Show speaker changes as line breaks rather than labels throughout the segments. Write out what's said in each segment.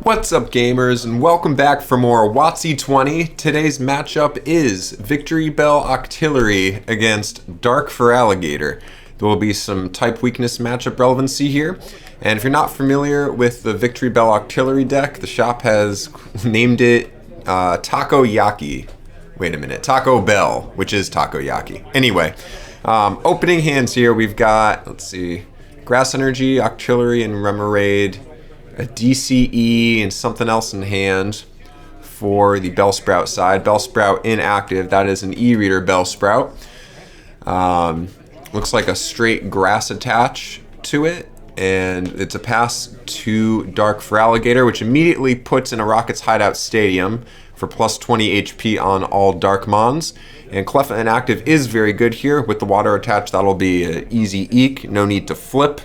What's up, gamers, and welcome back for more WotC-20. Today's matchup is TakoBel Octillery against Dark Feraligatr. There will be some type weakness matchup relevancy here. And if you're not familiar with the TakoBel Octillery deck, the shop has named it Takoyaki. Wait a minute, TakoBel, which is Takoyaki. Anyway, opening hands here, we've got, let's see, Grass Energy, Octillery, and Remoraid, a DCE, and something else in hand for the Bellsprout side. Bellsprout inactive, that is an E-Reader Bellsprout. Looks like a straight grass attach to it, and it's a pass to Dark Feraligatr, which immediately puts in a Rocket's Hideout Stadium for plus 20 HP on all Dark Mons. And Cleffa inactive is very good here. With the water attached, that'll be an easy eke, no need to flip.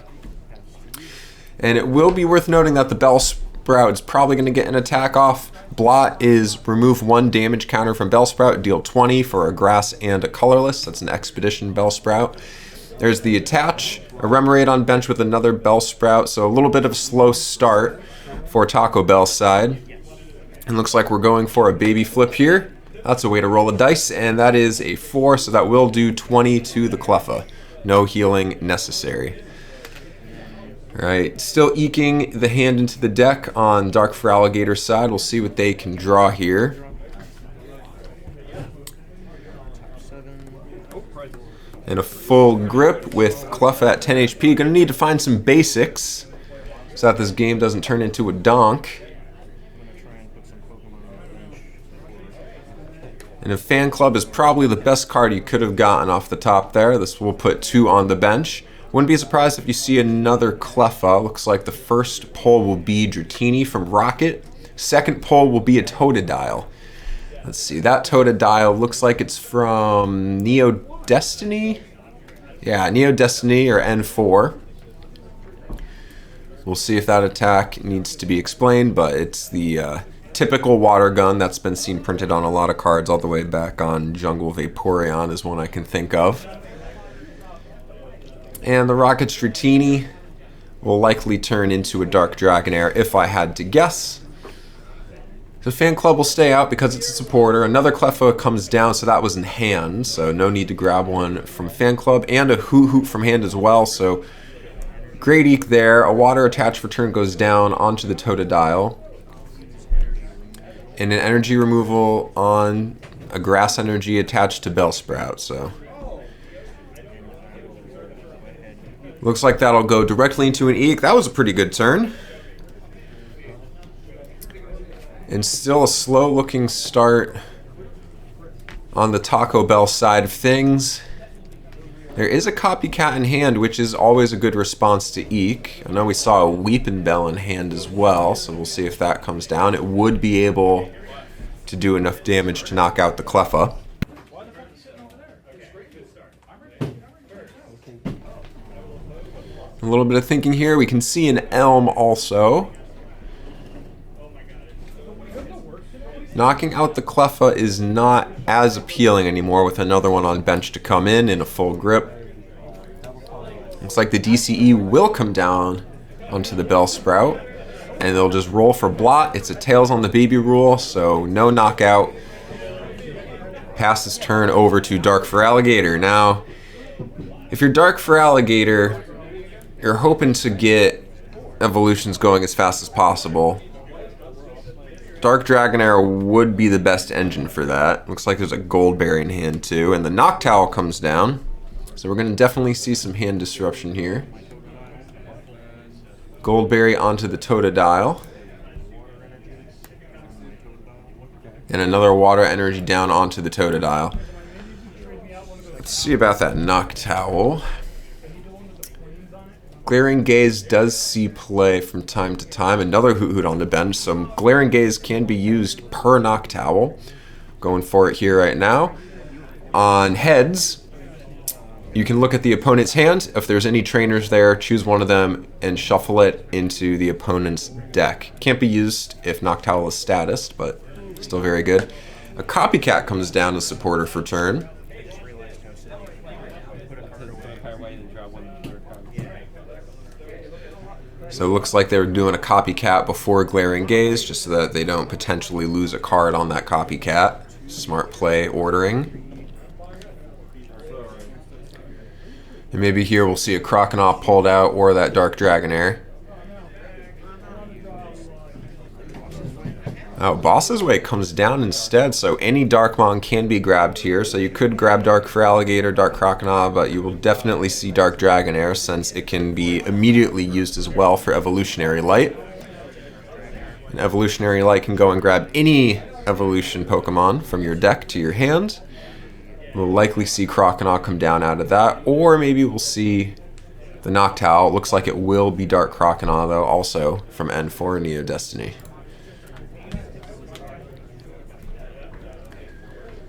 And it will be worth noting that the Bellsprout is probably going to get an attack off. Blot is remove 1 damage counter from Bellsprout, deal 20 for a grass and a colorless. That's an Expedition Bellsprout. There's the attach, a Remoraid on bench with another Bellsprout, so a little bit of a slow start for TakoBel's side. And looks like we're going for a baby flip here. That's a way to roll a dice, and that is a 4, so that will do 20 to the Cleffa. No healing necessary. Alright, still eking the hand into the deck on Dark Feraligatr's side. We'll see what they can draw here. And a full grip with Cleffa at 10 HP. Gonna need to find some basics so that this game doesn't turn into a donk. And a Fan Club is probably the best card you could have gotten off the top there. This will put 2 on the bench. Wouldn't be surprised if you see another Cleffa. Looks like the first pull will be Dratini from Rocket. Second pull will be a Totodile. Let's see, that Totodile looks like it's from Neo Destiny? Yeah, Neo Destiny or N4. We'll see if that attack needs to be explained, but it's the typical water gun that's been seen printed on a lot of cards all the way back on Jungle Vaporeon is one I can think of. And the Rocket Dratini will likely turn into a Dark Dragonair if I had to guess. The Fan Club will stay out because it's a supporter. Another Cleffa comes down, so that was in hand, so no need to grab one from Fan Club. And a Hoot Hoot from hand as well, so great eke there. A water attached for turn goes down onto the Totodile. And an energy removal on a Grass Energy attached to Bellsprout, so looks like that'll go directly into an eke. That was a pretty good turn. And still a slow looking start on the TakoBel side of things. There is a Copycat in hand, which is always a good response to eke. I know we saw a Weepinbell in hand as well, so we'll see if that comes down. It would be able to do enough damage to knock out the Cleffa. A little bit of thinking here. We can see an Elm also. Knocking out the Cleffa is not as appealing anymore with another one on bench to come in a full grip. Looks like the DCE will come down onto the Bellsprout, and they'll just roll for Blot. It's a Tails on the Baby rule, so no knockout. Pass this turn over to Dark Feraligatr. Now, if you're Dark Feraligatr, you're hoping to get evolutions going as fast as possible. Dark Dragonair would be the best engine for that. Looks like there's a Goldberry in hand too, and the Noctowl comes down. So we're going to definitely see some hand disruption here. Goldberry onto the Totodile. And another Water Energy down onto the Totodile. Let's see about that Noctowl. Glaring Gaze does see play from time to time. Another Hoot Hoot on the bench, so Glaring Gaze can be used per Noctowl. Going for it here right now. On heads, you can look at the opponent's hand. If there's any trainers there, choose one of them and shuffle it into the opponent's deck. Can't be used if Noctowl is status, but still very good. A Copycat comes down as supporter for turn. So it looks like they were doing a copycat before Glaring Gaze, just so that they don't potentially lose a card on that copycat. Smart play ordering. And maybe here we'll see a Croconaw pulled out or that Dark Dragonair. Oh, Boss's Way comes down instead, so any Darkmon can be grabbed here. So you could grab Dark Feraligatr, Dark Croconaw, but you will definitely see Dark Dragonair since it can be immediately used as well for Evolutionary Light. And Evolutionary Light can go and grab any evolution Pokemon from your deck to your hand. We'll likely see Croconaw come down out of that, or maybe we'll see the Noctowl. It looks like it will be Dark Croconaw though, also from N4 Neo Destiny.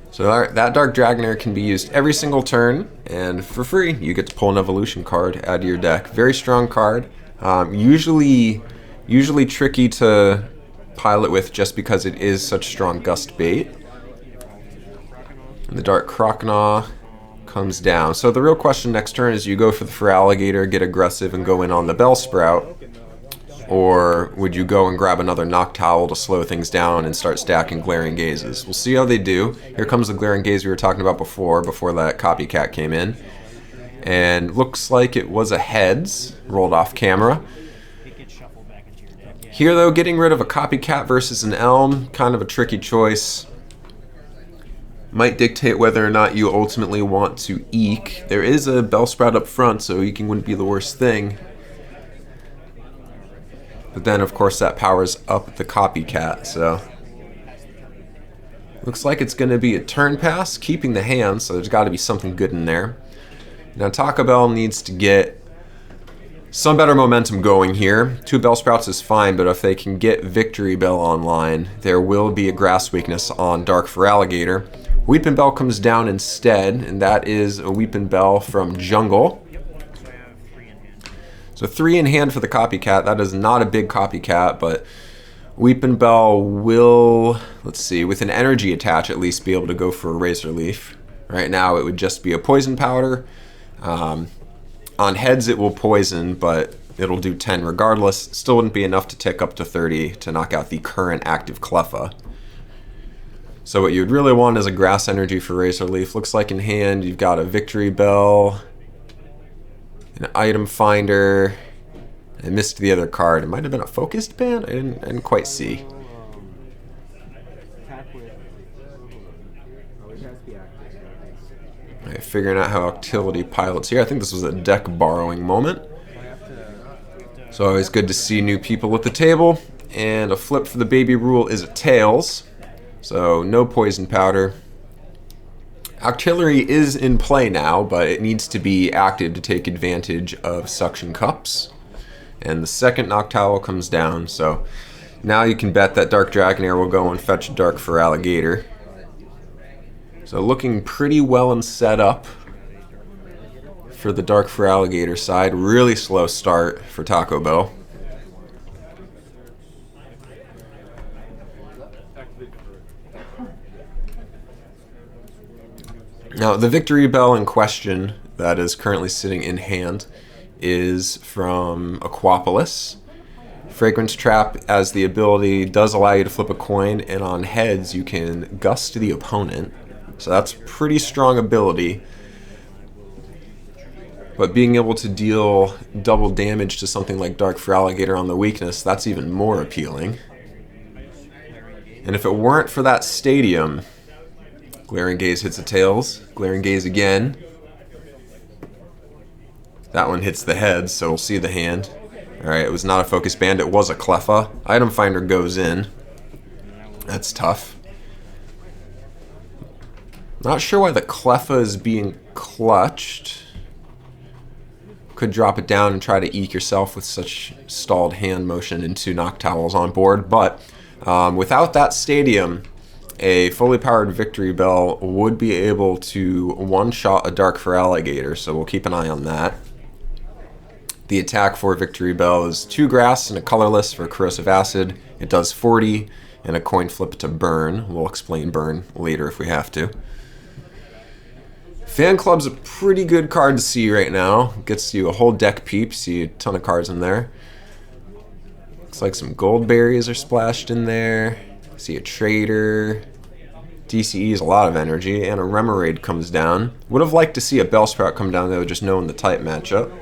So that Dark Dragonair can be used every single turn, and for free, you get to pull an evolution card out of your deck. Very strong card. Usually tricky to pilot with just because it is such strong gust bait. And the Dark Croconaw comes down. So the real question next turn is, you go for the Feraligatr, get aggressive, and go in on the Bellsprout, or would you go and grab another Noctowl to slow things down and start stacking Glaring Gazes? We'll see how they do. Here comes the Glaring Gaze we were talking about before that copycat came in. And looks like it was a heads, rolled off camera. Here though, getting rid of a copycat versus an Elm, kind of a tricky choice. Might dictate whether or not you ultimately want to eke. There is a Bellsprout up front, so eking wouldn't be the worst thing. But then, of course, that powers up the copycat, so... Looks like it's going to be a turn pass, keeping the hand, so there's got to be something good in there. Now, TakoBel needs to get some better momentum going here. 2 Bellsprouts is fine, but if they can get Victory Bell online, there will be a grass weakness on Dark Feraligatr. Weepinbell comes down instead, and that is a Weepinbell from Jungle. So 3 in hand for the copycat. That is not a big copycat, but Weepinbell will, let's see, with an energy attach at least be able to go for a Razor Leaf. Right now it would just be a Poison Powder. On heads it will poison, but it'll do 10 regardless. Still wouldn't be enough to tick up to 30 to knock out the current active Cleffa. So what you'd really want is a Grass Energy for Razor Leaf. Looks like in hand you've got a Victory Bell, an Item Finder. I missed the other card. It might have been a Focused Band? I didn't quite see. Alright, figuring out how Activity pilots here. I think this was a deck borrowing moment. So always good to see new people at the table. And a flip for the Baby Rule is a Tails. So no Poison Powder. Octillery is in play now, but it needs to be active to take advantage of Suction Cups. And the second Noctowl comes down, so now you can bet that Dark Dragonair will go and fetch Dark Feraligatr. So looking pretty well and set up for the Dark Feraligatr side. Really slow start for TakoBel. Now, the Victory Bell in question that is currently sitting in hand is from Aquapolis. Fragrance Trap, as the ability, does allow you to flip a coin, and on heads you can gust the opponent. So that's pretty strong ability. But being able to deal double damage to something like Dark Feraligatr on the weakness, that's even more appealing. And if it weren't for that stadium, Glaring Gaze hits the Tails. Glaring Gaze again. That one hits the head, so we'll see the hand. Alright, it was not a Focus Band, it was a Cleffa. Item Finder goes in. That's tough. Not sure why the Cleffa is being clutched. Could drop it down and try to eke yourself with such stalled hand motion into Noctowls on board, but without that stadium, a fully powered Victory Bell would be able to one-shot a Dark Feraligatr, so we'll keep an eye on that. The attack for Victory Bell is 2 grass and a colorless for Corrosive Acid. It does 40 and a coin flip to burn. We'll explain burn later if we have to. Fan Club's a pretty good card to see right now. Gets you a whole deck peep, see a ton of cards in there. Looks like some gold berries are splashed in there. See a trader. DCE is a lot of energy, and a Remoraid comes down. Would have liked to see a Bellsprout come down though, just knowing the type matchup.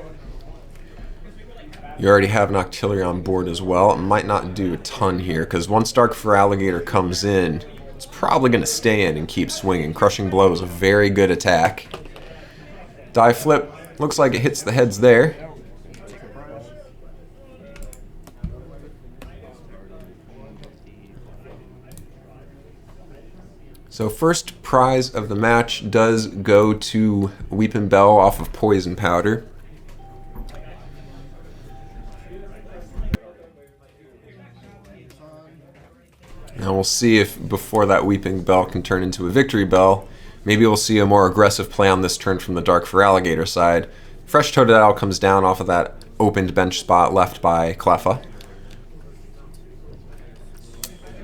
You already have an Octillery on board as well. It might not do a ton here, because once Dark Feraligatr comes in, it's probably going to stay in and keep swinging. Crushing Blow is a very good attack. Die Flip, looks like it hits the heads there. So first prize of the match does go to Weepinbell off of Poison Powder. Now we'll see if before that Weepinbell can turn into a Victory Bell, maybe we'll see a more aggressive play on this turn from the Dark Feraligatr side. Fresh Totodile comes down off of that opened bench spot left by Cleffa.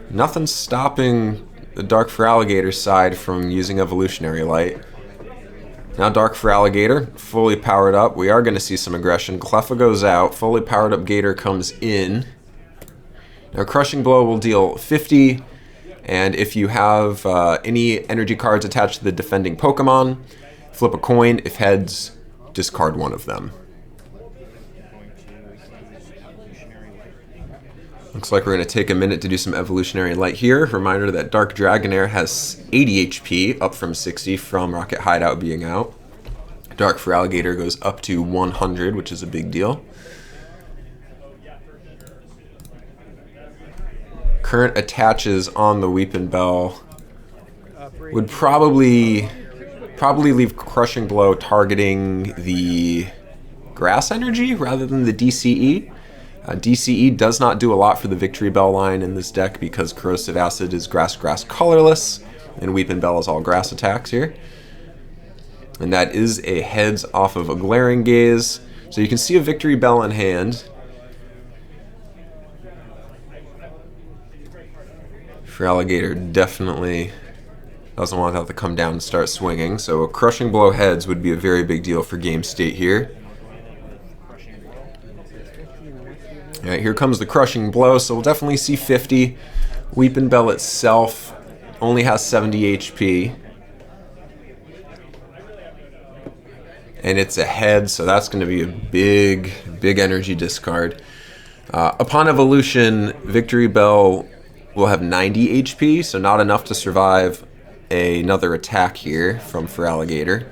Nothing's stopping the Dark Feraligatr side from using Evolutionary Light. Now Dark Feraligatr, fully powered up. We are going to see some aggression. Cleffa goes out. Fully powered up Gator comes in. Now Crushing Blow will deal 50, and if you have any energy cards attached to the defending Pokemon, flip a coin. If heads, discard one of them. Looks like we're going to take a minute to do some Evolutionary Light here. Reminder that Dark Dragonair has 80 HP, up from 60 from Rocket Hideout being out. Dark Feraligatr goes up to 100, which is a big deal. Current attaches on the Weepinbell would probably leave Crushing Blow targeting the Grass Energy rather than the DCE. DCE does not do a lot for the Victory Bell line in this deck because Corrosive Acid is Grass colorless, and Weepinbell is all grass attacks here. And that is a heads off of a Glaring Gaze. So you can see a Victory Bell in hand. Feraligatr definitely doesn't want that to come down and start swinging, so a Crushing Blow heads would be a very big deal for game state here. Alright, here comes the Crushing Blow, so we'll definitely see 50. Weepinbell itself only has 70 HP. And it's a head, so that's going to be a big energy discard. Upon evolution, Victory Bell will have 90 HP, so not enough to survive another attack here from Feraligatr.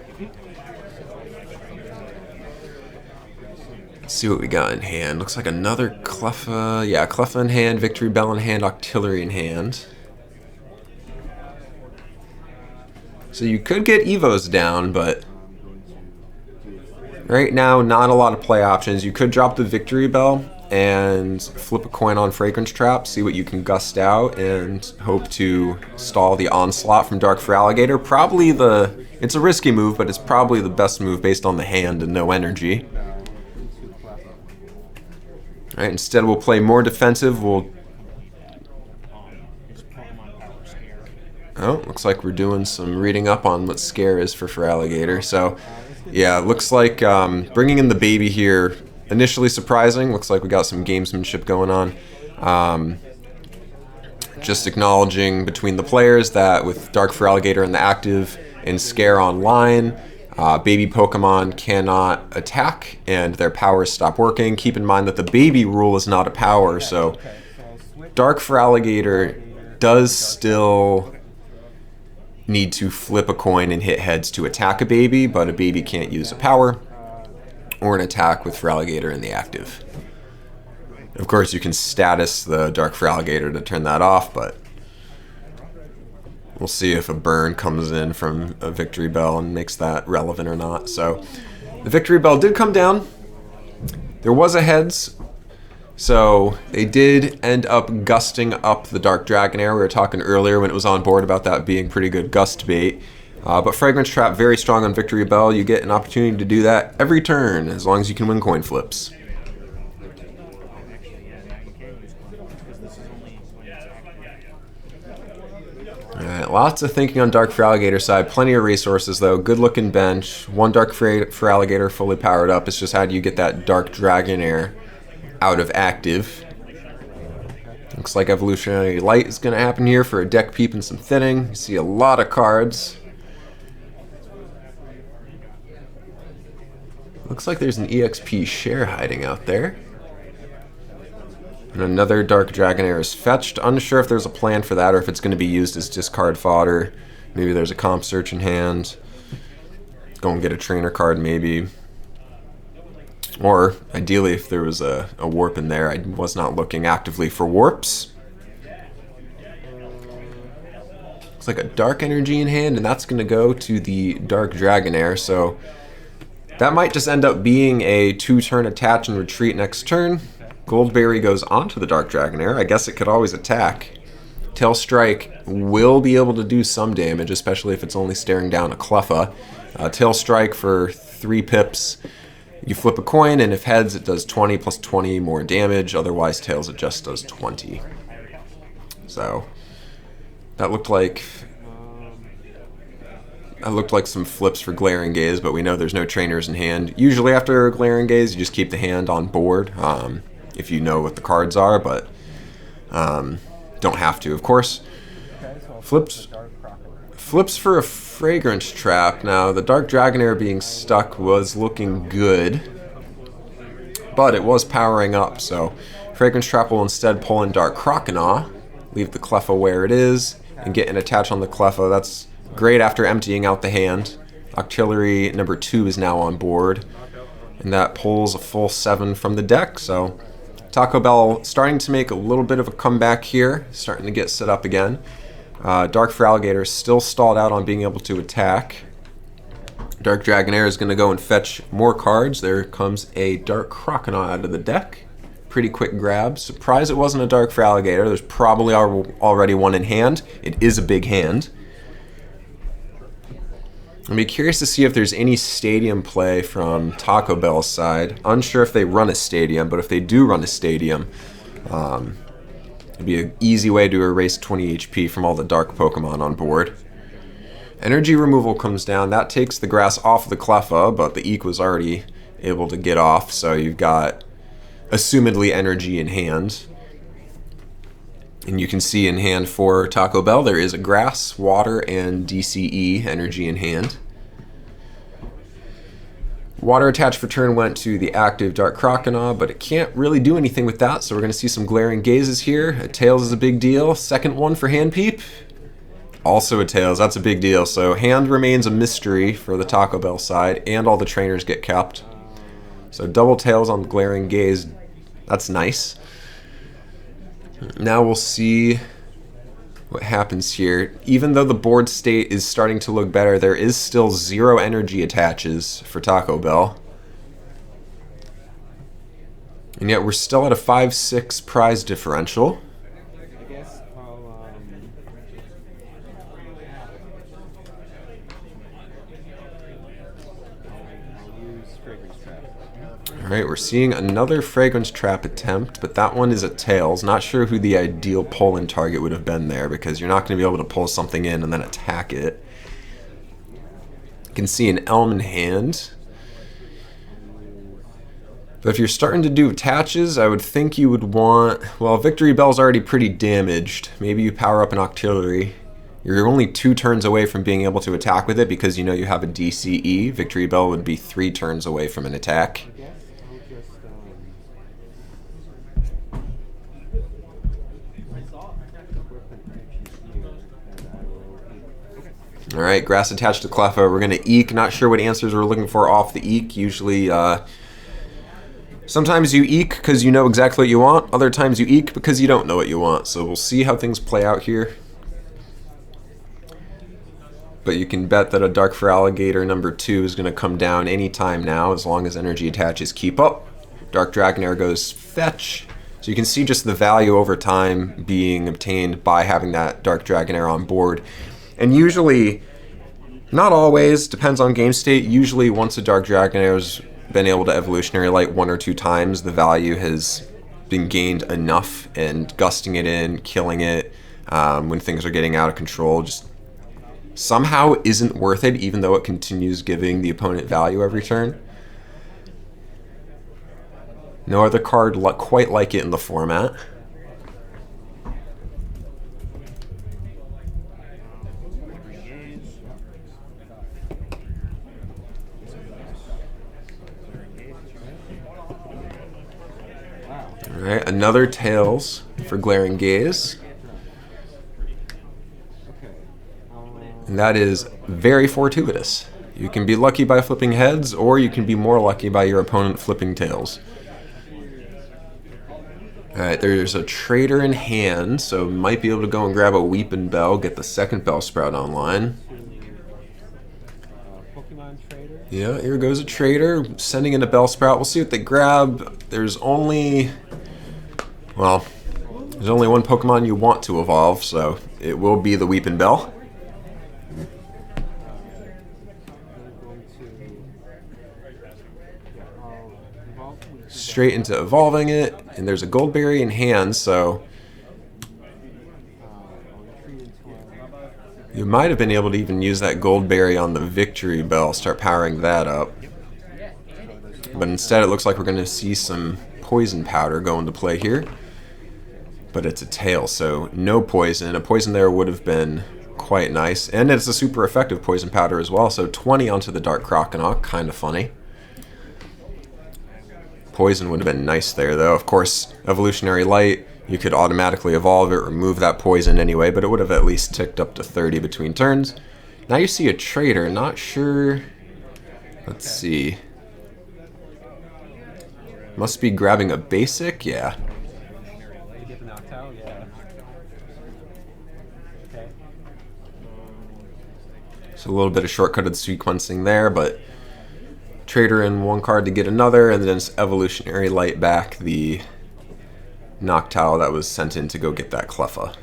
Let's see what we got in hand. Looks like another Cleffa. Yeah, Cleffa in hand, Victory Bell in hand, Octillery in hand. So you could get Evos down, but right now, not a lot of play options. You could drop the Victory Bell and flip a coin on Fragrance Trap, see what you can gust out, and hope to stall the onslaught from Dark Feraligatr. It's a risky move, but it's probably the best move based on the hand and no energy. Alright, instead we'll play more defensive. Oh, looks like we're doing some reading up on what Scare is for Feraligatr. So, yeah, looks like bringing in the baby here, initially surprising. Looks like we got some gamesmanship going on. Just acknowledging between the players that with Dark Feraligatr in the active and Scare online, baby Pokemon cannot attack and their powers stop working. Keep in mind that the baby rule is not a power, so Dark Feraligatr does still need to flip a coin and hit heads to attack a baby, but a baby can't use a power or an attack with Feraligatr in the active. Of course, you can status the Dark Feraligatr to turn that off, but we'll see if a burn comes in from a Victory Bell and makes that relevant or not. So the Victory Bell did come down. There was a heads, so they did end up gusting up the Dark Dragonair. We were talking earlier when it was on board about that being pretty good gust bait. But Fragrance Trap, very strong on Victory Bell. You get an opportunity to do that every turn, as long as you can win coin flips. Alright, lots of thinking on Dark Feraligatr side. Plenty of resources, though. Good looking bench. One Dark Feraligatr fully powered up. It's just how do you get that Dark Dragonair out of active. Looks like Evolutionary Light is going to happen here for a deck peep and some thinning. You see a lot of cards. Looks like there's an EXP share hiding out there. And another Dark Dragonair is fetched. Unsure if there's a plan for that or if it's going to be used as discard fodder. Maybe there's a comp search in hand. Go and get a trainer card maybe. Or, ideally, if there was a warp in there, I was not looking actively for warps. Looks like a Dark Energy in hand, and that's going to go to the Dark Dragonair, so that might just end up being a 2-turn attach and retreat next turn. Goldberry goes onto the Dark Dragonair. I guess it could always attack. Tail Strike will be able to do some damage, especially if it's only staring down a Cleffa. Tail Strike for 3 pips. You flip a coin, and if heads, it does 20 plus 20 more damage. Otherwise, tails, it just does 20. So that looked like some flips for Glaring Gaze, but we know there's no trainers in hand. Usually after Glaring Gaze, you just keep the hand on board if you know what the cards are, but don't have to, of course. Flips for a Fragrance Trap. Now, the Dark Dragonair being stuck was looking good, but it was powering up, so Fragrance Trap will instead pull in Dark Croconaw, leave the Cleffa where it is, and get an attach on the Cleffa. That's great after emptying out the hand. Octillery number 2 is now on board, and that pulls a full 7 from the deck, so TakoBel starting to make a little bit of a comeback here, starting to get set up again. Dark Feraligatr is still stalled out on being able to attack. Dark Dragonair is going to go and fetch more cards. There comes a Dark Croconaw out of the deck. Pretty quick grab. Surprised it wasn't a Dark Feraligatr. There's probably already one in hand. It is a big hand. I'd be curious to see if there's any stadium play from TakoBel's side. Unsure if they run a stadium, but if they do run a stadium, it'd be an easy way to erase 20 HP from all the dark Pokemon on board. Energy removal comes down. That takes the grass off the Cleffa, but the Eek was already able to get off, so you've got assumedly energy in hand. And you can see in hand for TakoBel there is a grass, water, and DCE energy in hand. Water attached for turn went to the active Dark Croconaw, but it can't really do anything with that, so we're going to see some Glaring Gazes here. A Tails is a big deal. Second one for Hand Peep. Also a Tails, that's a big deal. So hand remains a mystery for the TakoBel side, and all the trainers get kept. So double Tails on the Glaring Gaze, that's nice. Now we'll see what happens here. Even though the board state is starting to look better, there is still 0 energy attaches for TakoBel. And yet we're still at a 5-6 prize differential.
I guess I'll use Fragrance Trap.
Alright, we're seeing another Fragrance Trap attempt, but that one is a Tails. Not sure who the ideal pull-in target would have been there, because you're not going to be able to pull something in and then attack it. You can see an Elm in hand. But if you're starting to do attaches, I would think you would want... Well, Victory Bell's already pretty damaged. Maybe you power up an Octillery. You're only 2 turns away from being able to attack with it because you know you have a DCE. Victory Bell would be 3 turns away from an attack. Alright, grass attached to Cleffa. We're going to Eek. Not sure what answers we're looking for off the Eek. Usually, sometimes you Eek because you know exactly what you want. Other times you Eek because you don't know what you want. So we'll see how things play out here. But you can bet that a Dark Feraligatr number 2 is going to come down anytime now, as long as energy attaches keep up. Dark Dragonair goes fetch. So you can see just the value over time being obtained by having that Dark Dragonair on board. And usually, not always, depends on game state, usually once a Dark Dragonair's been able to Evolutionary Light 1 or 2 times, the value has been gained enough, and gusting it in, killing it, when things are getting out of control, just somehow isn't worth it, even though it continues giving the opponent value every turn. No other card quite like it in the format. Alright, another tails for glaring gaze. And that is very fortuitous. You can be lucky by flipping heads, or you can be more lucky by your opponent flipping tails. Alright, there's a trader in hand, so might be able to go and grab a Weepin' Bell, get the second Bell Sprout online. Yeah, here goes a trader, sending in a Bell Sprout. We'll see what they grab. There's only one Pokemon you want to evolve, so it will be the Weepin' Bell. Straight into evolving it, and there's a Goldberry in hand, so you might have been able to even use that Goldberry on the Victory Bell, start powering that up. But instead it looks like we're going to see some Poison Powder go into play here. But it's a tail, so no poison. A poison there would have been quite nice. And it's a super effective Poison Powder as well, so 20 onto the Dark Croconaw, kind of funny. Poison would have been nice there, though. Of course, Evolutionary Light, you could automatically evolve it, remove that poison anyway, but it would have at least ticked up to 30 between turns. Now you see a trader, not sure. Let's see. Must be grabbing a basic, yeah. So a little bit of shortcutted sequencing there, but trader in one card to get another, and then it's Evolutionary Light back the Noctowl that was sent in to go get that Cleffa.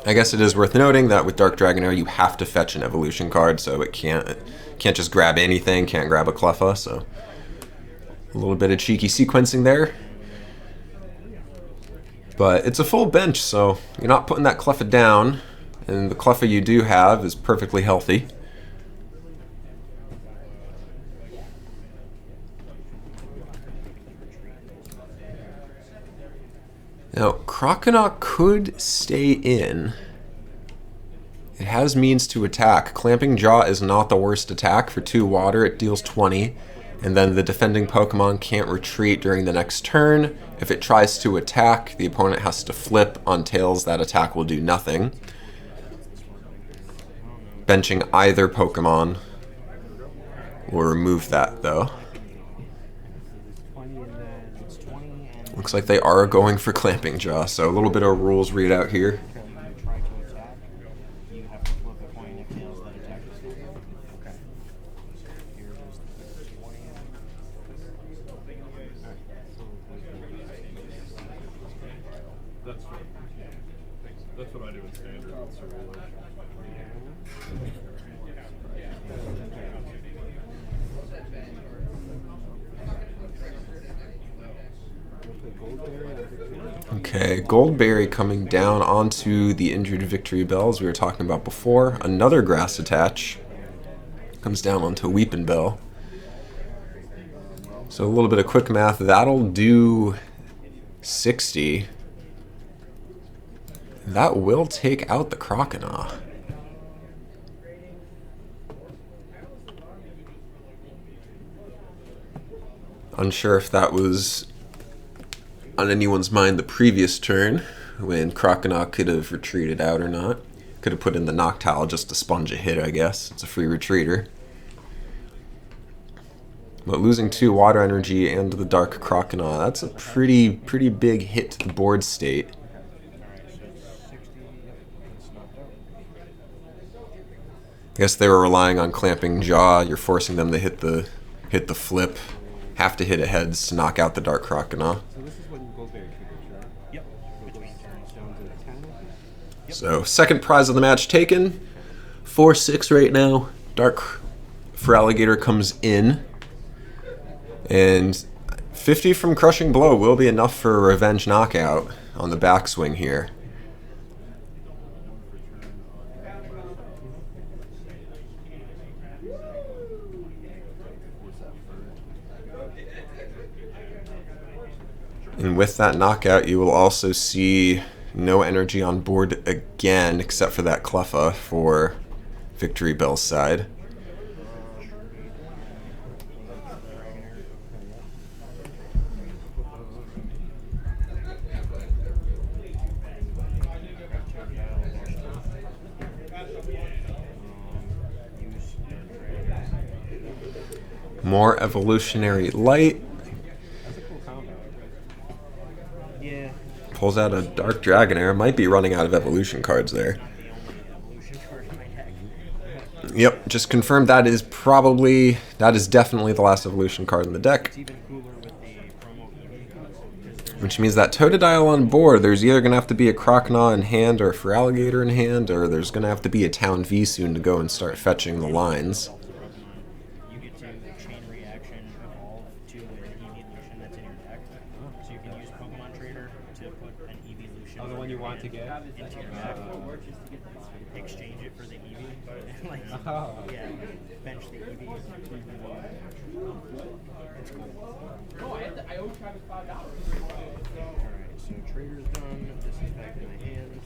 I guess it is worth noting that with Dark Dragonair you have to fetch an evolution card, so it can't just grab anything, can't grab a Cleffa, so a little bit of cheeky sequencing there. But it's a full bench, so you're not putting that Cleffa down, and the Cleffa you do have is perfectly healthy. Now, Croconaw could stay in. It has means to attack. Clamping Jaw is not the worst attack. For 2 water, it deals 20. And then the defending Pokemon can't retreat during the next turn. If it tries to attack, the opponent has to flip. On tails, that attack will do nothing. Benching either Pokemon will remove that, though. Looks like they are going for Clamping Jaw, so a little bit of rules readout here.
That's what I do in standard.
Okay, Goldberry coming down onto the injured Victory Bell, as we were talking about before. Another Grass Attach comes down onto Weepin' Bell. So a little bit of quick math, that'll do 60. That will take out the Croconaw. Unsure if that was on anyone's mind the previous turn, when Croconaw could have retreated out or not. Could have put in the Noctowl just to sponge a hit, I guess. It's a free retreater. But losing 2 water energy and the Dark Croconaw, that's a pretty big hit to the board state. I guess they were relying on Clamping Jaw. You're forcing them to hit the flip, have to hit a heads to knock out the Dark Croconaw. So second prize of the match taken. 4-6 right now. Dark Feraligatr comes in. And 50 from Crushing Blow will be enough for a revenge knockout on the backswing here. And with that knockout, you will also see no energy on board again, except for that Cleffa for Victory Bell's side. More evolutionary light.
That's a cool combo. Yeah.
Pulls out a Dark Dragonair. Might be running out of evolution cards there.
Not the only evolution card in my deck.
Yep, just confirmed that is definitely the last evolution card in the deck.
It's even cooler with the promo EV.
Which means that Totodile on board, there's either going to have to be a Croconaw in hand or a Feraligatr in hand, or there's going to have to be a Town V soon to go and start fetching the lines.
You get to chain reaction evolve to an evolution that's in your deck. So you can use Pokemon Trader to put an evolution.
Oh, the one you want to get?
Into your deck. Exchange it for the Eevee. Like,
Oh.
yeah, bench the Eevee. It's cool. Alright, so Trader's done. This is back in my hand.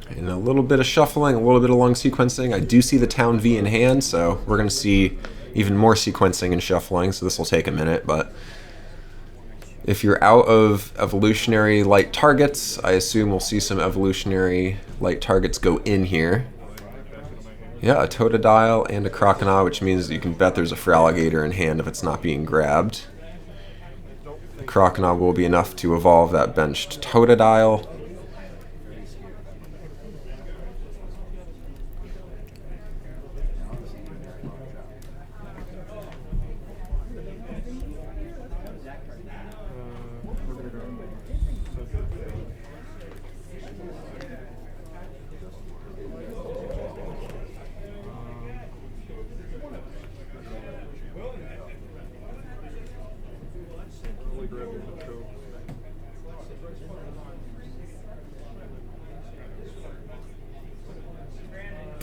And a little bit of shuffling, a little bit of long sequencing. I do see the Town V in hand, so we're going to see even more sequencing and shuffling, so this will take a minute, but if you're out of evolutionary light targets, I assume we'll see some evolutionary light targets go in here. Yeah, a Totodile and a Croconaw, which means you can bet there's a Feraligatr in hand if it's not being grabbed. The Croconaw will be enough to evolve that benched Totodile.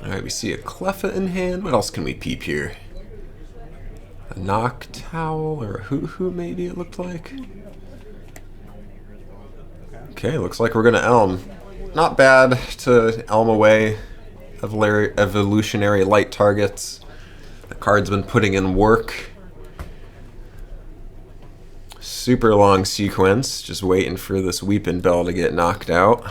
Alright, we see a Cleffa in hand. What else can we peep here? A Noctowl or a Hoo-Hoo maybe it looked like? Okay, looks like we're going to Elm. Not bad to Elm away evolutionary light targets. The card's been putting in work. Super long sequence, just waiting for this Weepin' Bell to get knocked out.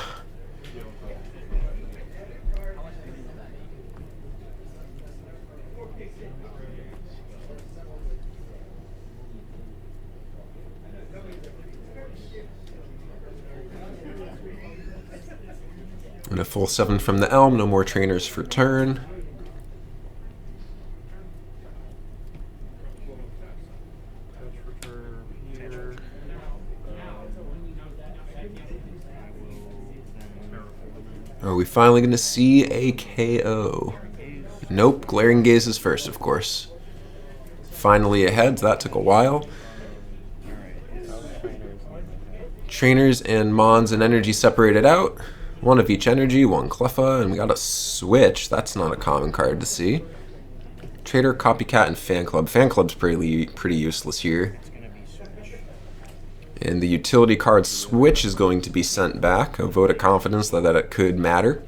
And a full 7 from the Elm, no more trainers for turn. Are we finally going to see a KO? Nope, Glaring Gaze is first, of course. Finally ahead, so that took a while. Trainers and Mons and Energy separated out. One of each energy, one Cleffa, and we got a switch. That's not a common card to see. Trader, Copycat, and Fan Club. Fan Club's pretty useless here. And the utility card switch is going to be sent back. A vote of confidence that it could matter.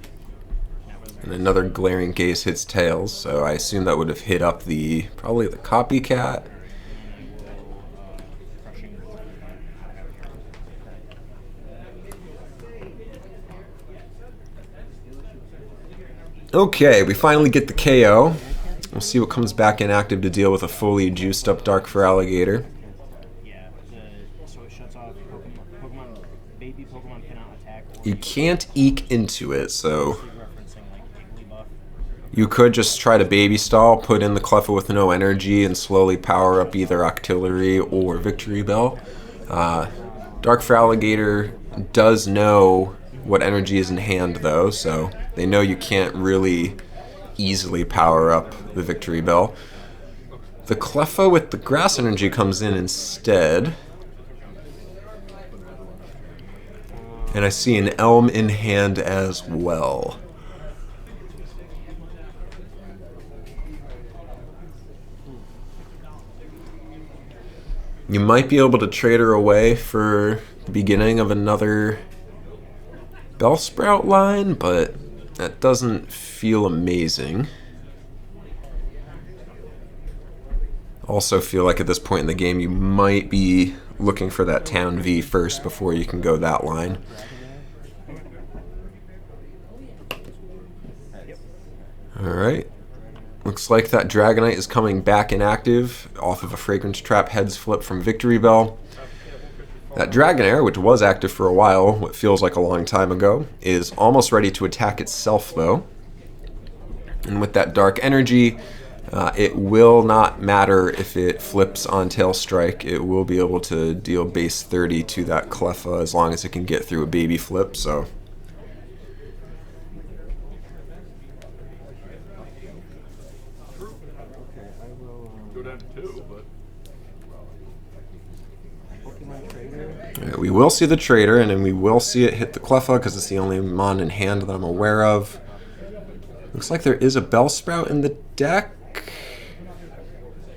And another Glaring Gaze hits tails, so I assume that would have hit up probably the Copycat. Okay, we finally get the KO. We'll see what comes back inactive to deal with a fully juiced up Dark Feraligatr.
Yeah, so it shuts off baby Pokemon cannot attack.
You can't eke into it, so
Referencing like Jigglypuff.
you could just try to baby stall, put in the Cleffa with no energy, and slowly power up either Octillery or Victory Bell. Dark Feraligatr does know what energy is in hand, though, so they know you can't really easily power up the Victory Bell. The Cleffa with the Grass Energy comes in instead. And I see an Elm in hand as well. You might be able to trade her away for the beginning of another Bellsprout line, but that doesn't feel amazing. Also feel like at this point in the game you might be looking for that Town V first before you can go that line. Alright. Looks like that Dragonite is coming back inactive off of a Fragrance Trap heads flip from Victory Bell. That Dragonair, which was active for a while, what feels like a long time ago, is almost ready to attack itself though. And with that Dark Energy, it will not matter if it flips on Tail Strike. It will be able to deal base 30 to that Cleffa as long as it can get through a baby flip. So
Go down to 2, but
we will see the Trader, and then we will see it hit the Cleffa because it's the only Mon in hand that I'm aware of. Looks like there is a Bellsprout in the deck.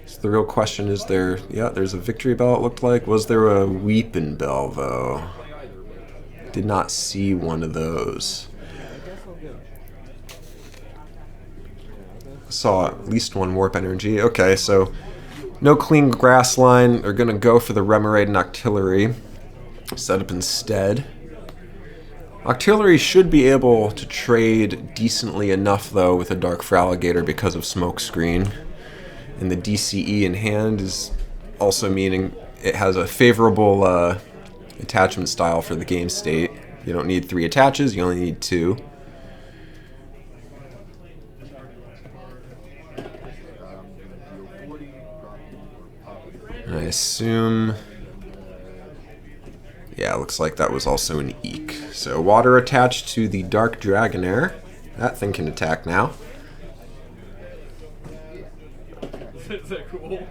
So the real question is there, yeah, there's a Victory Bell it looked like. Was there a Weepin' Bell though? Did not see one of those. Saw at least one Warp Energy. Okay, so no clean grass line. They're going to go for the Remoraid and Octillery setup instead. Octillery should be able to trade decently enough though with a Dark Feraligatr because of Smokescreen. And the DCE in hand is also meaning it has a favorable attachment style for the game state. You don't need 3 attaches, you only need 2. I assume, yeah, looks like that was also an Eek. So water attached to the Dark Dragonair. That thing can attack now.
is that cool?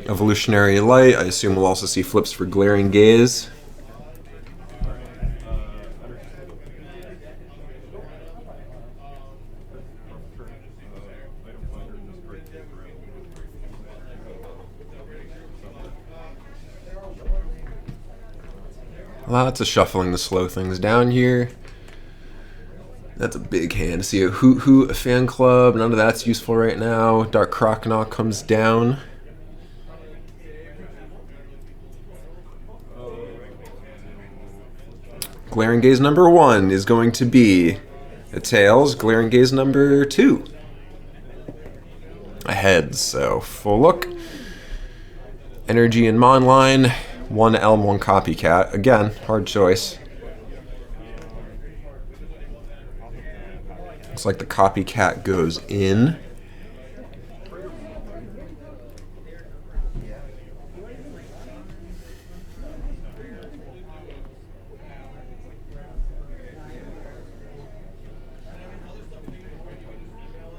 Evolutionary Light, I assume we'll also see flips for Glaring Gaze. Lots of shuffling to slow things down here. That's a big hand. See a Hoot Hoot, a Fan Club, none of that's useful right now. Dark Croconaw comes down. Glaring Gaze number 1 is going to be a Tails. Glaring Gaze number 2. A Heads, so full look. Energy and Mon line. 1 Elm, 1 Copycat. Again, hard choice. Looks like the Copycat goes in.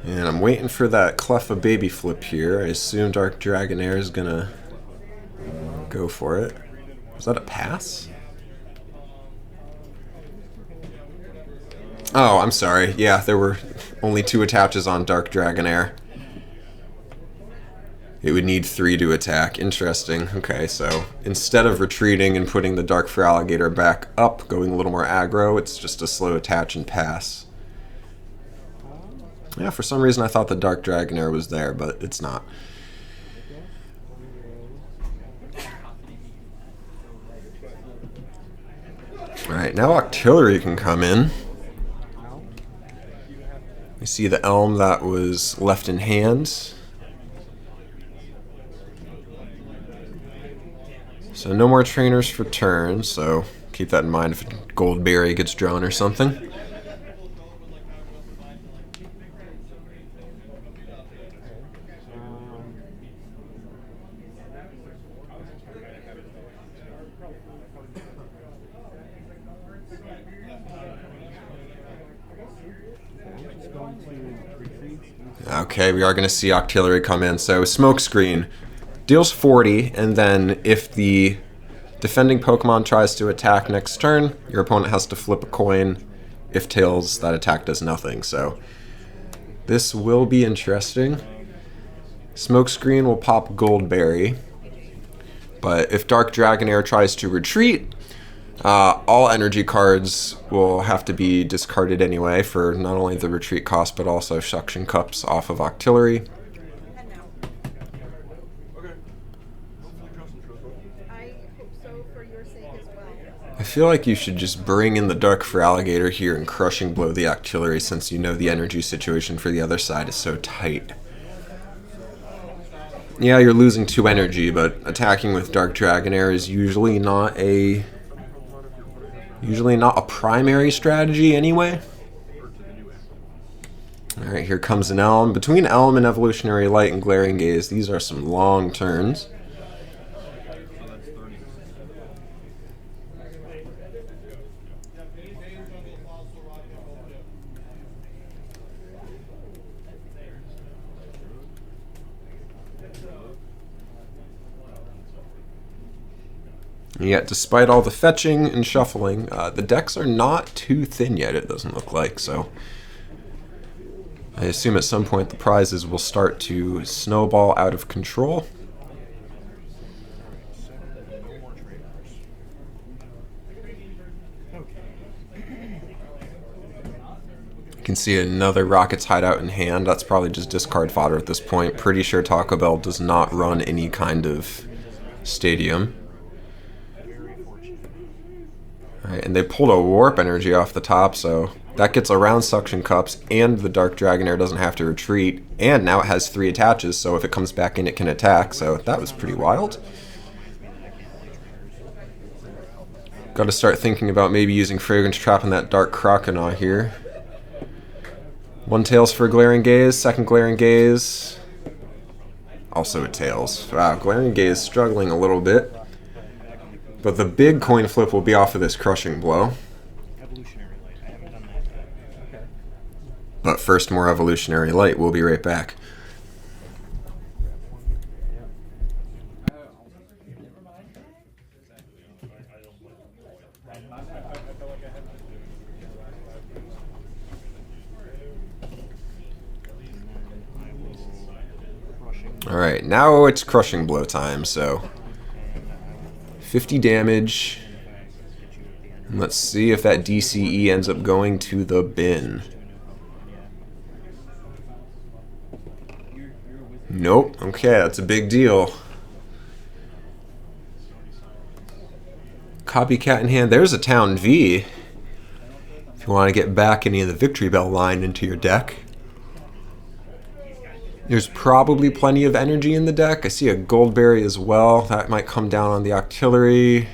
And I'm waiting for that Cleffa baby flip here. I assume Dark Dragonair is gonna go for it. Was that a pass? Oh, I'm sorry. Yeah, there were only 2 attaches on Dark Dragonair. It would need 3 to attack. Interesting. Okay, so instead of retreating and putting the Dark Feraligatr back up, going a little more aggro, it's just a slow attach and pass. Yeah, for some reason I thought the Dark Dragonair was there, but it's not. Alright, now Octillery can come in. We see the Elm that was left in hand. So no more trainers for turn, so keep that in mind if a Goldberry gets drawn or something. Okay, we are going to see Octillery come in. So Smokescreen deals 40, and then if the defending Pokemon tries to attack next turn, your opponent has to flip a coin. If Tails, that attack does nothing. So this will be interesting. Smokescreen will pop Goldberry, but if Dark Dragonair tries to retreat, all energy cards will have to be discarded anyway for not only the retreat cost, but also Suction Cups off of Octillery.
Okay. Hopefully trust and trust.
I hope so for your sake as well.
I feel like you should just bring in the Dark Feraligatr here and Crushing Blow the Artillery, since you know the energy situation for the other side is so tight. Yeah, you're losing 2 energy, but attacking with Dark Dragonair is usually not a primary strategy anyway. Alright, here comes an Elm. Between Elm and Evolutionary Light and Glaring Gaze, these are some long turns. Yet, despite all the fetching and shuffling, the decks are not too thin yet, it doesn't look like, so I assume at some point the prizes will start to snowball out of control. You can see another Rocket's Hideout in hand. That's probably just discard fodder at this point. Pretty sure TakoBel does not run any kind of stadium. Alright, and they pulled a Warp Energy off the top, so that gets around Suction Cups, and the Dark Dragonair doesn't have to retreat, and now it has 3 attaches, so if it comes back in, it can attack, so that was pretty wild. Got to start thinking about maybe using Fragrance Trap on that Dark Croconaw here. 1 Tails for Glaring Gaze, 2nd Glaring Gaze. Also a Tails. Wow, Glaring Gaze struggling a little bit. But the big coin flip will be off of this Crushing Blow.
Evolutionary Light. I haven't done that yet.
But first, more Evolutionary Light. We'll be right back. Alright, now it's Crushing Blow time, so 50 damage. And let's see if that DCE ends up going to the bin. Nope. Okay, that's a big deal. Copycat in hand. There's a Town V. If you want to get back any of the Victory Bell line into your deck. There's probably plenty of energy in the deck. I see a Goldberry as well. That might come down on the Artillery.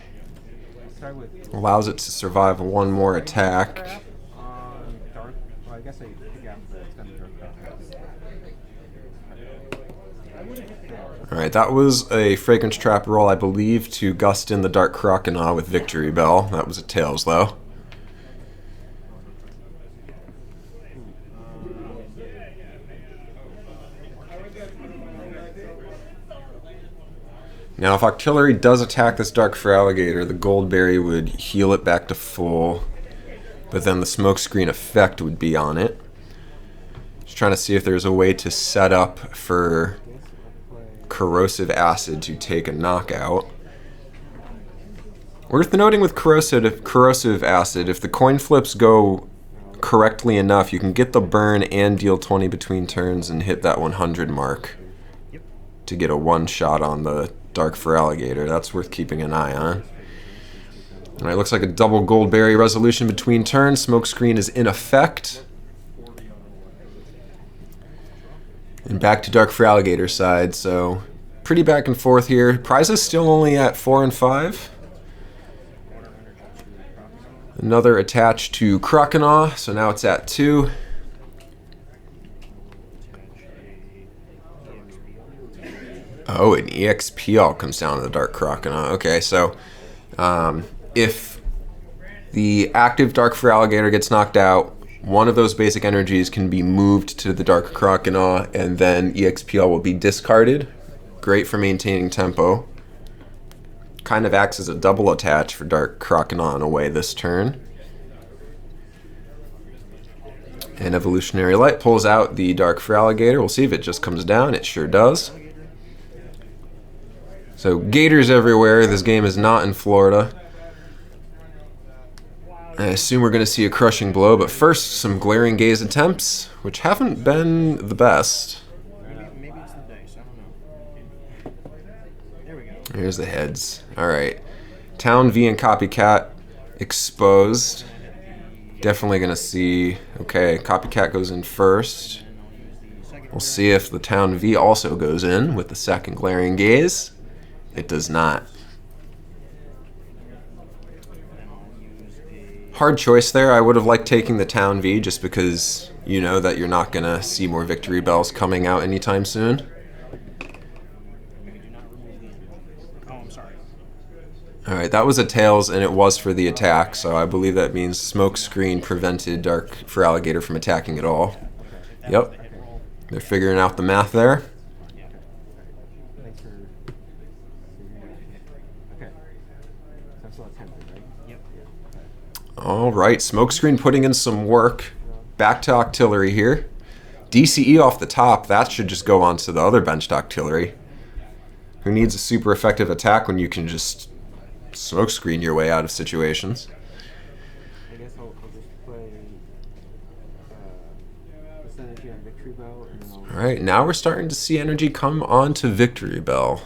Allows it to survive 1 more attack. Alright, that was a Fragrance Trap roll, I believe, to gust in the Dark Croconaw with Victory Bell. That was a Tails, though. Now, if Artillery does attack this Dark Feraligatr, the Goldberry would heal it back to full, but then the Smokescreen effect would be on it. Just trying to see if there's a way to set up for Corrosive Acid to take a knockout. Worth noting with Corrosive Acid, if the coin flips go correctly enough, you can get the burn and deal 20 between turns and hit that 100 mark to get a 1-shot on the Dark Feraligatr. That's worth keeping an eye on. Alright, looks like a double Goldberry resolution between turns. Smokescreen is in effect. And back to Dark Feraligatr side, so pretty back and forth here. Prize is still only at 4 and 5. Another attached to Croconaw, so now it's at 2. Oh, an EXP all comes down to the Dark Croconaw. Okay, so if the active Dark Feraligatr gets knocked out, one of those basic energies can be moved to the Dark Croconaw, and then EXPL will be discarded. Great for maintaining tempo. Kind of acts as a double attach for Dark Croconaw in a way this turn. And Evolutionary Light pulls out the Dark Feraligatr. We'll see if it just comes down. It sure does. So, gators everywhere. This game is not in Florida. I assume we're going to see a Crushing Blow, but first, some Glaring Gaze attempts, which haven't been the best.
Maybe it's the dice. I don't know. There we go.
Here's the heads. Alright. Town V and Copycat. exposed. Definitely going to see... Okay, Copycat goes in first. We'll see if the Town V also goes in with the second Glaring Gaze. It does not. Hard choice there. I would have liked taking the Town V just because you know that you're not going to see more Victory Bells coming out anytime soon. Alright, that was a Tails, and it was for the attack, so I believe that means Smokescreen prevented Dark Feraligatr from attacking at all. Yep. They're figuring out the math there.
Thanks for okay. So I'm still attempting, right?
Yep.
Alright, Smokescreen putting in some work. Back to Octillery here. DCE off the top, that should just go on to the other benched Octillery. Who needs a super effective attack when you can just Smokescreen your way out of situations?
I guess I'll just play this energy on Victory Bell, and then I'll...
Alright, now we're starting to see energy come on to Victory Bell.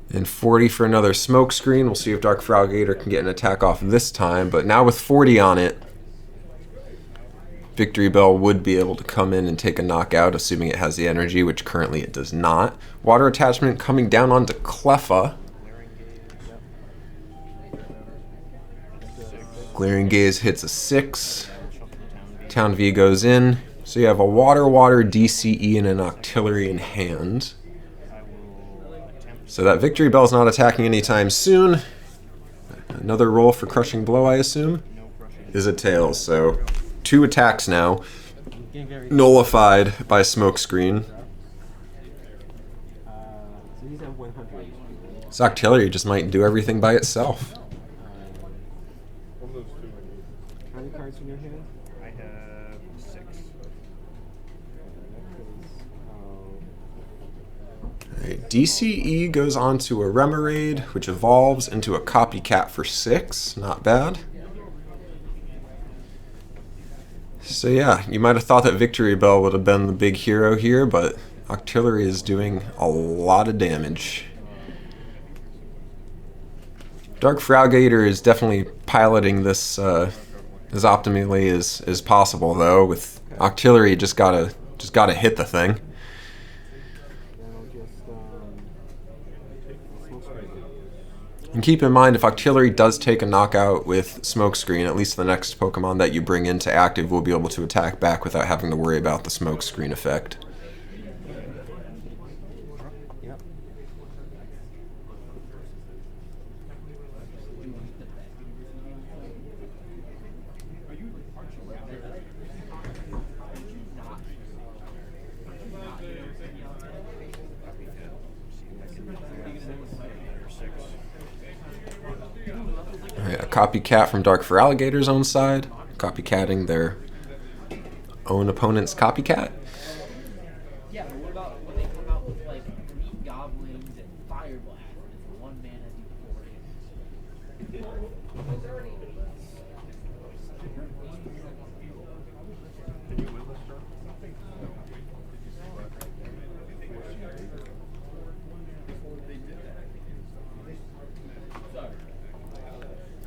And 40 for another Smokescreen. We'll see if Dark Feraligatr can get an attack off this time, but now with 40 on it, Victory Bell would be able to come in and take a knockout, assuming it has the energy, which currently it does not. Water Attachment coming down onto Cleffa. Glaring Gaze hits a 6. Town V goes in. So you have a Water, DCE, and an Octillery in hand. So that Victory Bell's not attacking anytime soon. Another roll for Crushing Blow, I assume, is a Tails, so 2 attacks now, nullified by Smokescreen.
So these have 100 HP, right?
This Octillery just might do everything by itself.
How many cards in your hand?
I have 6.
Alright, DCE goes on to a Remoraid, which evolves into a Copycat for 6. Not bad. So yeah, you might have thought that Victory Bell would have been the big hero here, but Octillery is doing a lot of damage. Dark Feraligatr is definitely piloting this as optimally as possible, though. With Octillery, just gotta hit the thing. And keep in mind, if Octillery does take a knockout with Smokescreen, at least the next Pokemon that you bring into active will be able to attack back without having to worry about the Smokescreen effect.
Yep.
Alright, a Copycat from Dark Feraligatr's own side, copycatting their own opponent's Copycat.
Yeah, but what about when they come out with like meat goblins and fire blast and it's 1 mana before?
Can you win this turn?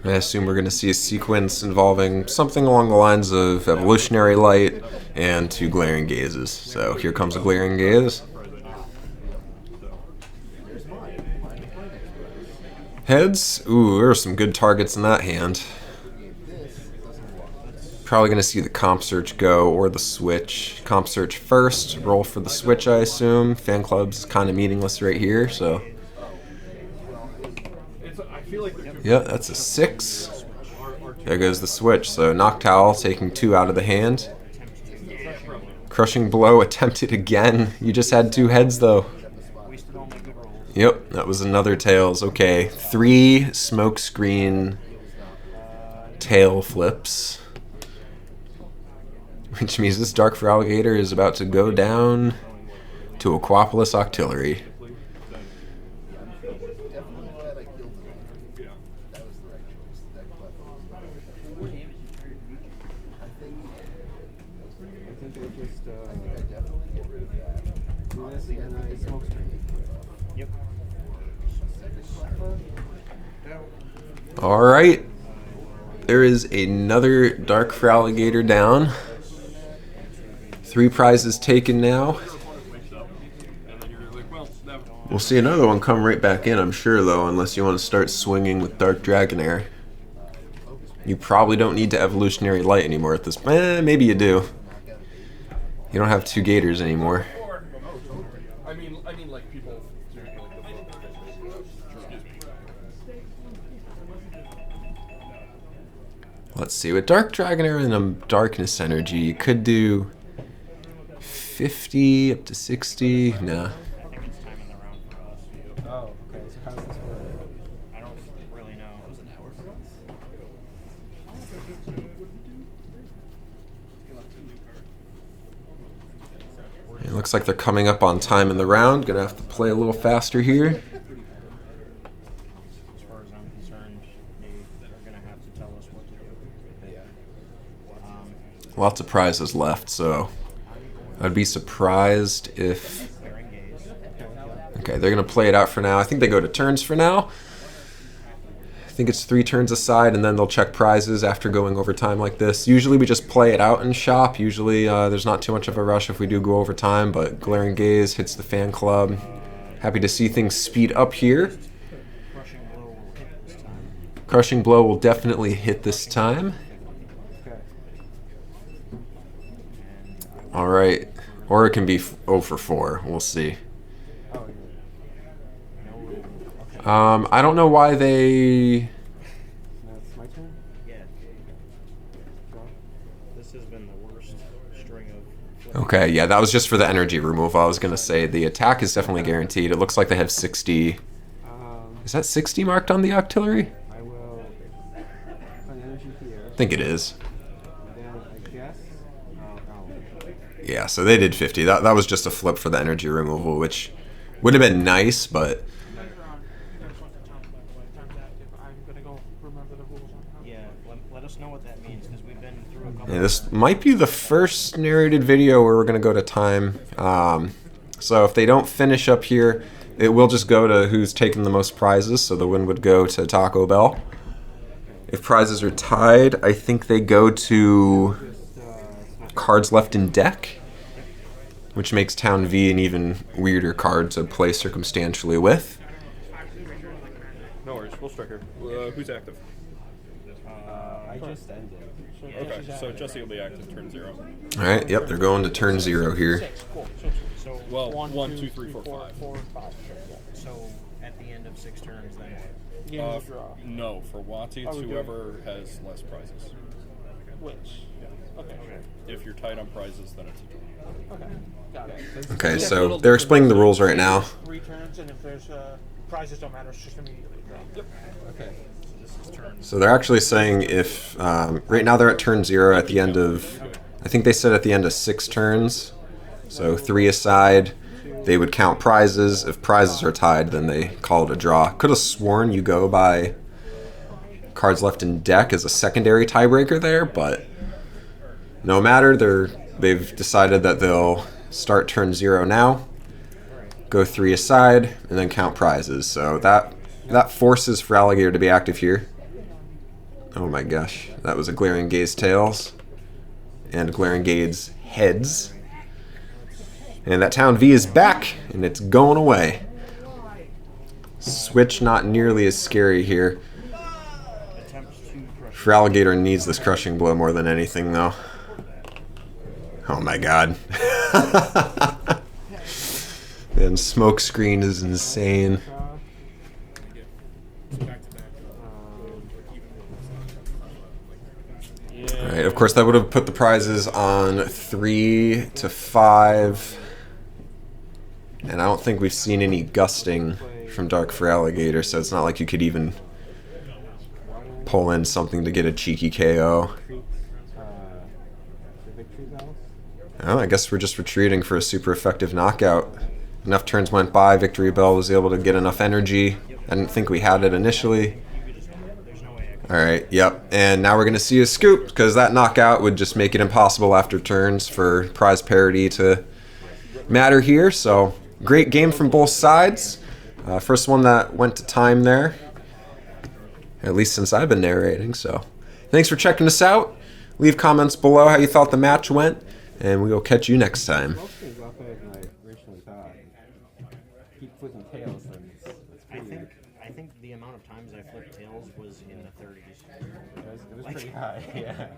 I assume we're going to see a sequence involving something along the lines of Evolutionary Light and 2 Glaring Gazes. So here comes a Glaring Gaze. Heads? Ooh, there are some good targets in that hand. Probably going to see the Comp Search go, or the Switch. Comp Search first, roll for the Switch, I assume. Fan Club's kind of meaningless right here, so... Yeah, that's a 6. There goes the Switch. So Noctowl taking 2 out of the hand. Crushing Blow attempted again. You just had 2 heads though. Yep, that was another Tails. Okay, 3 Smokescreen tail flips. Which means this Dark Feraligatr is about to go down to Aquapolis Octillery. All right. There is another Dark Feraligatr down. 3 prizes taken now. We'll see another one come right back in, I'm sure, though, unless you want to start swinging with Dark Dragonair. You probably don't need to Evolutionary Light anymore at this point. Maybe you do. You don't have 2 Gators anymore.
I mean, like people.
Let's see. With Dark Dragonair and a Darkness Energy, you could do 50 up to 60. Nah.
I think it's time in the round for us.
Oh, okay. So how's this work?
I don't really know.
It looks like they're coming up on time in the round. Gonna have to play a little faster here.
As far as I'm concerned, they are going to have to tell us what to do.
Yeah.
Lots of prizes left, so I'd be surprised if...
Clearing gaze.
Okay, they're gonna play it out for now. I think they go to turns for now. I think it's 3 turns aside, and then they'll check prizes after going over time like this. Usually we just play it out in shop. Usually there's not too much of a rush if we do go over time, but Glaring Gaze hits the fan club. Happy to see things speed up here.
Crushing blow will hit this time.
Crushing Blow will definitely hit this time.
Okay.
All right. Or it can be 0 for 4. We'll see.
Oh, yeah.
I don't know why they...
Now it's my turn?
Yeah.
Draw.
This has been the worst string of...
Okay, yeah, that was just for the energy removal. I was going to say the attack is definitely guaranteed. It looks like they have 60. Is that 60 marked on the Octillery?
I will put an energy here.
I think it is.
And then I guess. Oh.
Yeah, so they did 50. That was just a flip for the energy removal, which would have been nice, but...
Yeah, let us know what that means, because we've been through a couple...
Yeah, this might be the first narrated video where we're going to go to time. So if they don't finish up here, it will just go to who's taken the most prizes, so the win would go to TakoBel. If prizes are tied, I think they go to cards left in deck, which makes Town V an even weirder card to play circumstantially with.
No worries, we'll strike her. Who's active?
I just ended.
Okay, so Jesse will be active turn 0.
All right, yep, they're going to turn 0 here.
So,
Well, 1, 2, 3, 4, 5.
so at the end of 6 turns, then...
No, for WotC, it's whoever has less prizes.
Which? Okay.
If you're tight on prizes, then it's a draw.
Okay. Got it.
Okay, so they're explaining the rules right now.
3 turns, and if there's prizes don't matter, it's just immediately draw. Yep.
Okay.
So they're actually saying if right now they're at turn 0 at the end of, I think they said at the end of 6 turns. So 3 aside, they would count prizes. If prizes are tied, then they call it a draw. Could have sworn you go by cards left in deck as a secondary tiebreaker there, but no matter. They've decided that they'll start turn 0 now, go 3 aside, and then count prizes. So that forces Feraligatr to be active here. Oh my gosh, that was a Glaring Gaze tails and Glaring Gaze heads. And that Town V is back, and it's going away. Switch not nearly as scary here. Feraligatr needs this Crushing Blow more than anything, though. Oh my god. And Smokescreen is insane. Alright, of course that would have put the prizes on 3 to 5. And I don't think we've seen any gusting from Dark Feraligatr, so it's not like you could even pull in something to get a cheeky KO. Oh, I guess we're just retreating for a super effective knockout. Enough turns went by, Victory Bell was able to get enough energy. I didn't think we had it initially. Alright, yep. And now we're going to see a scoop, because that knockout would just make it impossible after turns for prize parity to matter here. So, great game from both sides. First one that went to time there, at least since I've been narrating. So thanks for checking us out. Leave comments below how you thought the match went, and we will catch you next time.
Most things off of like originally thought. Keep flipping tails, and it's pretty.
I think the amount of times I flipped tails was in the 30s.
It was pretty high. Yeah.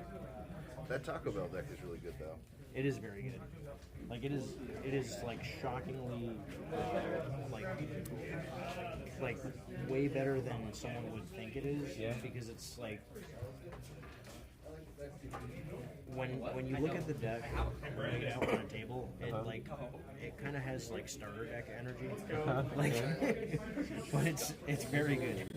That TakoBel deck is really good, though.
It is very good. Like it is like shockingly, like way better than someone would think it is.
Yeah.
Because it's like when you look at the deck and lay it out on a table, it kind of has like starter deck energy. Like, but it's very good.